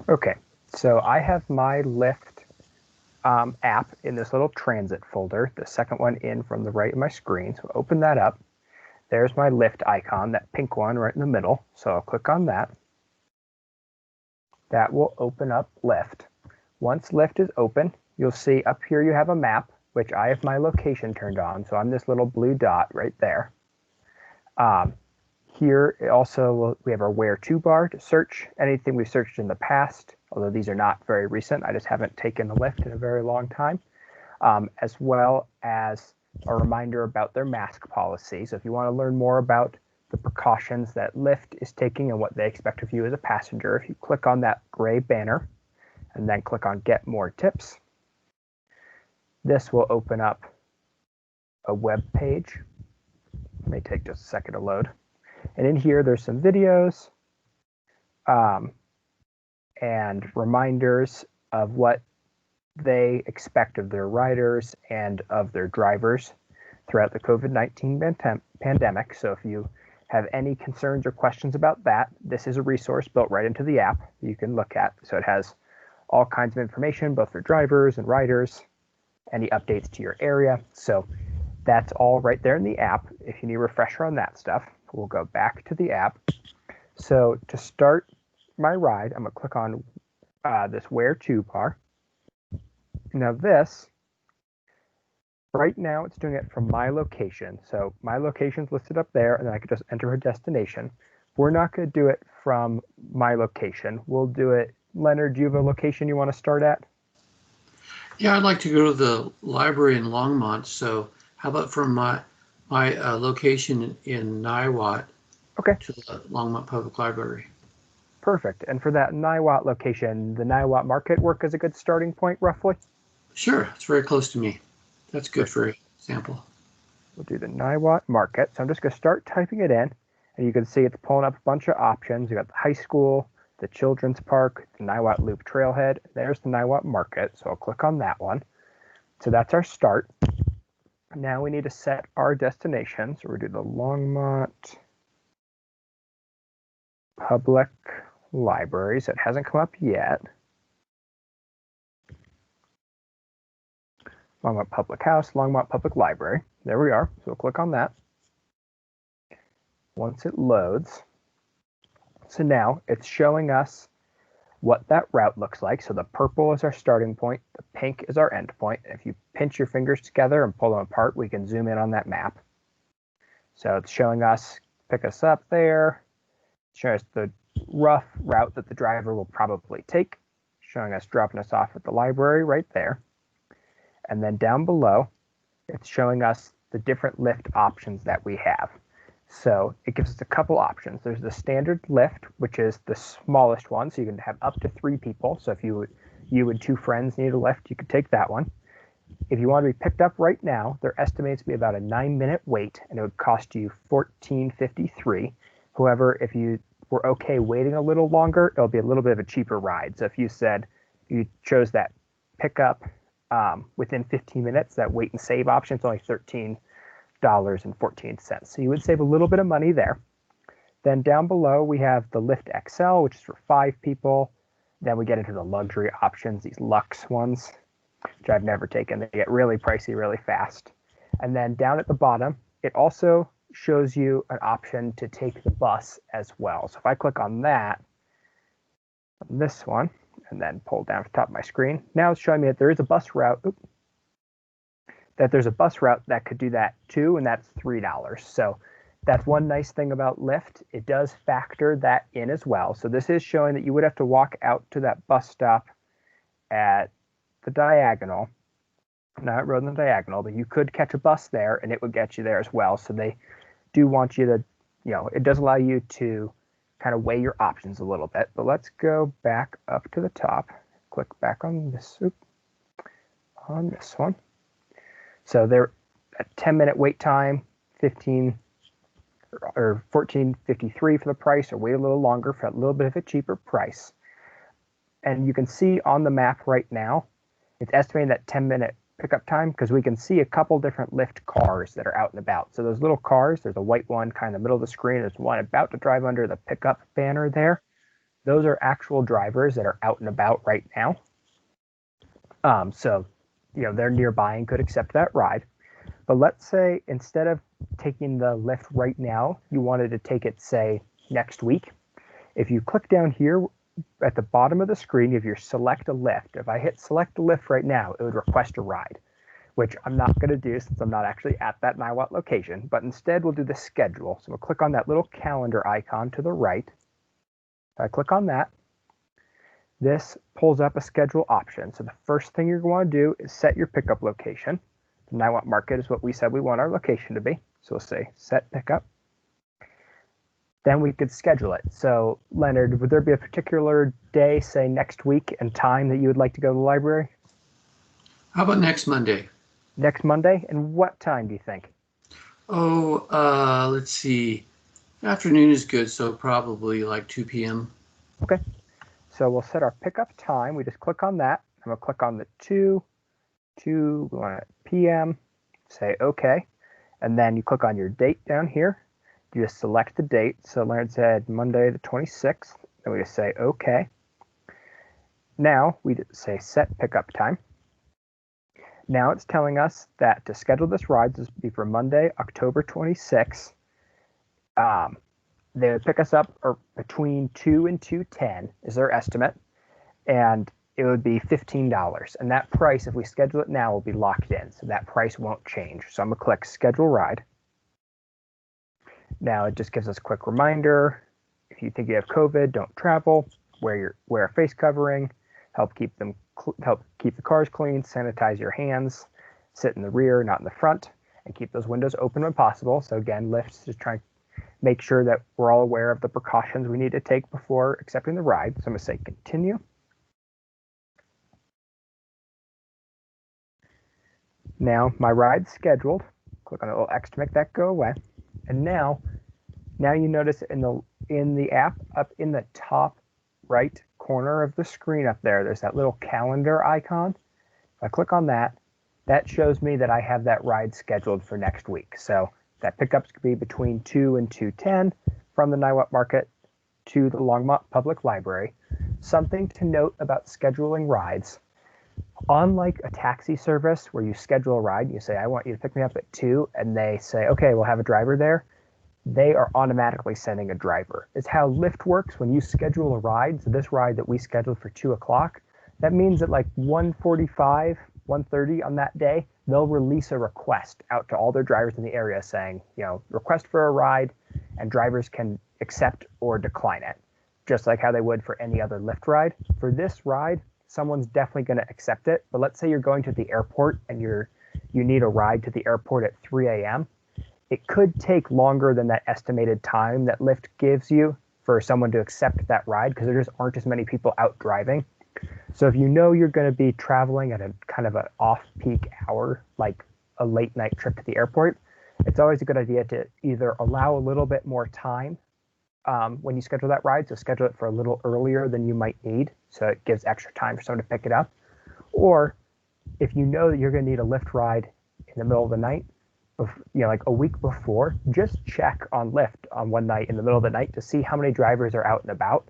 Okay, so I have my Lyft app in this little transit folder, the second one in from the right of my screen. So open that up. There's my Lyft icon, that pink one right in the middle. So I'll click on that. That will open up Lyft. Once Lyft is open, you'll see up here you have a map, which I have my location turned on. So I'm this little blue dot right there. Here also we have our where to bar to search anything we've searched in the past, although these are not very recent. I just haven't taken a Lyft in a very long time, as well as a reminder about their mask policy. So if you want to learn more about the precautions that Lyft is taking and what they expect of you as a passenger, if you click on that gray banner and then click on Get More Tips, this will open up a web page. It may take just a second to load. And in here, there's some videos and reminders of what they expect of their riders and of their drivers throughout the COVID-19 pandemic. So if you have any concerns or questions about that, this is a resource built right into the app that you can look at. So it has all kinds of information, both for drivers and riders, any updates to your area. So that's all right there in the app. If you need a refresher on that stuff, we'll go back to the app. So to start my ride, I'm going to click on this where to bar. Now this, right now it's doing it from my location. So my location's listed up there, and then I could just enter a destination. We're not going to do it from my location. We'll do it. Leonard, do you have a location you want to start at? Yeah, I'd like to go to the library in Longmont. So how about from my location in Niwot Okay. to the Longmont Public Library? Perfect. And for that Niwot location, the Niwot Market work as a good starting point, roughly? Sure, it's very close to me. That's good for a sample. We'll do the Niwot Market. So I'm just going to start typing it in, and you can see it's pulling up a bunch of options. You got the high school, the children's park, the Niwot Loop Trailhead. There's the Niwot Market, so I'll click on that one. So that's our start. Now we need to set our destination. So we'll do the Longmont Public Library. So it hasn't come up yet. Longmont Public House, Longmont Public Library. There we are. So we'll click on that. Once it loads, so now it's showing us what that route looks like. So the purple is our starting point, the pink is our end point. If you pinch your fingers together and pull them apart, we can zoom in on that map. So it's showing us, pick us up there, showing us the rough route that the driver will probably take, showing us dropping us off at the library right there. And then down below, it's showing us the different Lyft options that we have. So it gives us a couple options. There's the standard Lyft, which is the smallest one, so you can have up to 3 people. So if you and 2 friends need a Lyft, you could take that one. If you want to be picked up right now, they're estimated to be about a 9-minute wait, and it would cost you $14.53. However, if you were okay waiting a little longer, it'll be a little bit of a cheaper ride. So if you said you chose that pickup within 15 minutes, that wait and save option, it's only $13.14. So you would save a little bit of money there. Then down below, we have the Lyft XL, which is for 5 people. Then we get into the luxury options, these luxe ones, which I've never taken. They get really pricey really fast. And then down at the bottom, it also shows you an option to take the bus as well. So if I click on that, on this one, and then pull down to the top of my screen, now it's showing me that there is a bus route. That could do that too, and that's $3. So that's one nice thing about Lyft. It does factor that in as well. So this is showing that you would have to walk out to that bus stop at the diagonal, not road in the diagonal, but you could catch a bus there and it would get you there as well. So they do want you to, it does allow you to kind of weigh your options a little bit. But let's go back up to the top, click back on this one. So they're at 10-minute wait time, 15 or $14.53 for the price, or wait a little longer for a little bit of a cheaper price. And you can see on the map right now, it's estimating that 10-minute pickup time because we can see a couple different Lyft cars that are out and about. So those little cars, there's a white one kind of in the middle of the screen. There's one about to drive under the pickup banner there. those are actual drivers that are out and about right now. So, they're nearby and could accept that ride. But let's say instead of taking the Lyft right now, you wanted to take it, say, next week. If you click down here at the bottom of the screen, if you select a Lyft, if I hit select a Lyft right now, it would request a ride, which I'm not going to do since I'm not actually at that Niwot location. But instead, we'll do the schedule. So we'll click on that little calendar icon to the right. If I click on that, this pulls up a schedule option. So the first thing you're going to do is set your pickup location. The Niwot Market is what we said we want our location to be. So we'll say set pickup. Then we could schedule it. So Leonard, would there be a particular day, say next week, and time that you would like to go to the library? How about next Monday? Next Monday? And what time do you think? Oh, let's see. Afternoon is good, so probably like 2 p.m. Okay. So we'll set our pickup time. We just click on that. I'm going to click on the 2 p.m. Say OK. And then you click on your date down here. You just select the date. So Leonard said Monday the 26th. Then we just say OK. Now we say set pickup time. Now it's telling us that to schedule this ride, this will be for Monday, October 26th. They would pick us up between 2 and 2:10 is their estimate. And it would be $15. And that price, if we schedule it now, will be locked in. So that price won't change. So I'm going to click schedule ride. Now it just gives us a quick reminder. If you think you have COVID, don't travel. Wear a face covering. Help keep the cars clean. Sanitize your hands. Sit in the rear, not in the front, and keep those windows open when possible. So again, Lyft's just trying to make sure that we're all aware of the precautions we need to take before accepting the ride. So I'm going to say continue. Now my ride's scheduled. Click on the little X to make that go away. And now you notice in the app up in the top right corner of the screen up there's that little calendar icon. If I click on that, that shows me that I have that ride scheduled for next week. So that pickup's going to be between 2 and 2:10 from the Niwot Market to the Longmont Public Library. Something to note about scheduling rides. Unlike a taxi service where you schedule a ride, you say, I want you to pick me up at 2, and they say, okay, we'll have a driver there. They are automatically sending a driver. It's how Lyft works when you schedule a ride. So this ride that we scheduled for 2 o'clock, that means at like 1:45, 1:30 on that day, they'll release a request out to all their drivers in the area saying, request for a ride, and drivers can accept or decline it, just like how they would for any other Lyft ride. For this ride, someone's definitely going to accept it. But let's say you're going to the airport and you need a ride to the airport at 3 a.m. It could take longer than that estimated time that Lyft gives you for someone to accept that ride because there just aren't as many people out driving. So if you know you're going to be traveling at a kind of an off-peak hour, like a late night trip to the airport, it's always a good idea to either allow a little bit more time when you schedule that ride, so schedule it for a little earlier than you might need, so it gives extra time for someone to pick it up. Or if you know that you're going to need a Lyft ride in the middle of the night, like a week before, just check on Lyft on one night in the middle of the night to see how many drivers are out and about.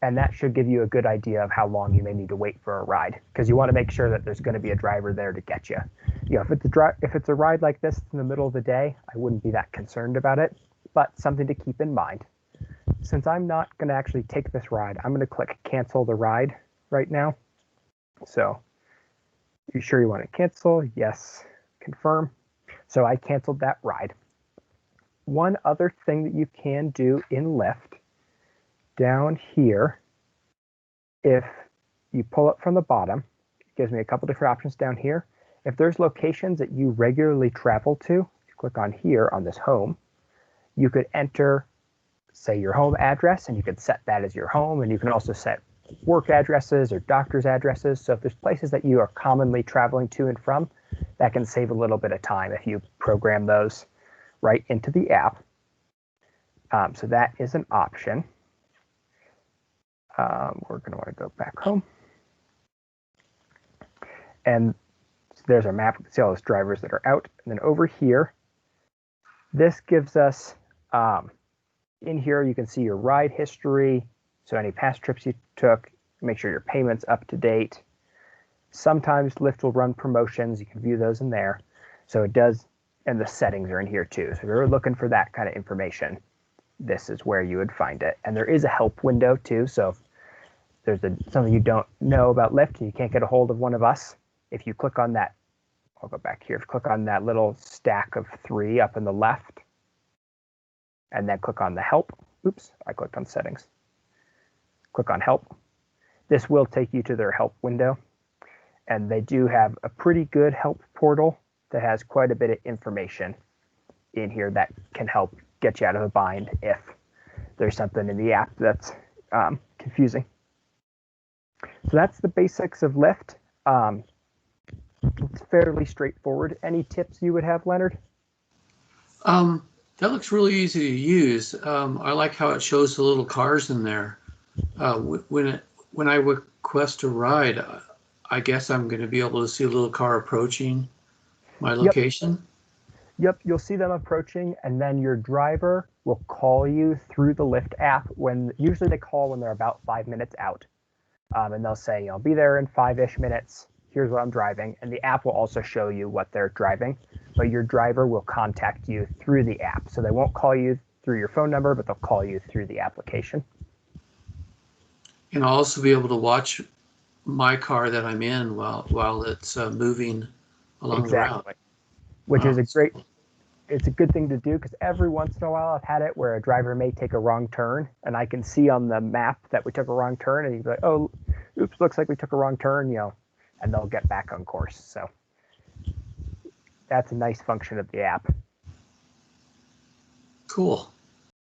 And that should give you a good idea of how long you may need to wait for a ride, because you want to make sure that there's going to be a driver there to get you. If it's a ride like this in the middle of the day, I wouldn't be that concerned about it, but something to keep in mind. Since I'm not going to actually take this ride, I'm going to click cancel the ride right now. So, you sure you want to cancel? Yes, confirm. So I canceled that ride. One other thing that you can do in Lyft, down here, if you pull up from the bottom, it gives me a couple different options down here. If there's locations that you regularly travel to, you click on here on this home, you could enter, say, your home address, and you could set that as your home, and you can also set work addresses or doctor's addresses. So if there's places that you are commonly traveling to and from, that can save a little bit of time if you program those right into the app. So that is an option. We're going to want to go back home. And so there's our map. We can see all those drivers that are out. And then over here, this gives us, in here, you can see your ride history, So any past trips you took, make sure your payment's up to date. Sometimes Lyft will run promotions. You can view those in there. So it does, and the settings are in here too. So if you're looking for that kind of information, this is where you would find it. And there is a help window too. So if there's something you don't know about Lyft and you can't get a hold of one of us, if you click on that, I'll go back here. If you click on that little stack of 3 up in the left, and then click on the help. Oops, I clicked on settings. Click on help. This will take you to their help window. And they do have a pretty good help portal that has quite a bit of information in here that can help get you out of a bind if there's something in the app that's confusing. So that's the basics of Lyft. It's fairly straightforward. Any tips you would have, Leonard? That looks really easy to use. I like how it shows the little cars in there. When I request a ride, I guess I'm going to be able to see a little car approaching my location. Yep, you'll see them approaching, and then your driver will call you through the Lyft app. Usually they call when they're about 5 minutes out, and they'll say, "I'll be there in 5-ish minutes. Here's what I'm driving," and the app will also show you what they're driving. But your driver will contact you through the app, so they won't call you through your phone number, but they'll call you through the application. And I'll also be able to watch my car that I'm in while it's moving along the route. Which is it's a good thing to do, because every once in a while I've had it where a driver may take a wrong turn, and I can see on the map that we took a wrong turn, and he'd be like, "Oh, oops, looks like we took a wrong turn," and they'll get back on course. So that's a nice function of the app. Cool.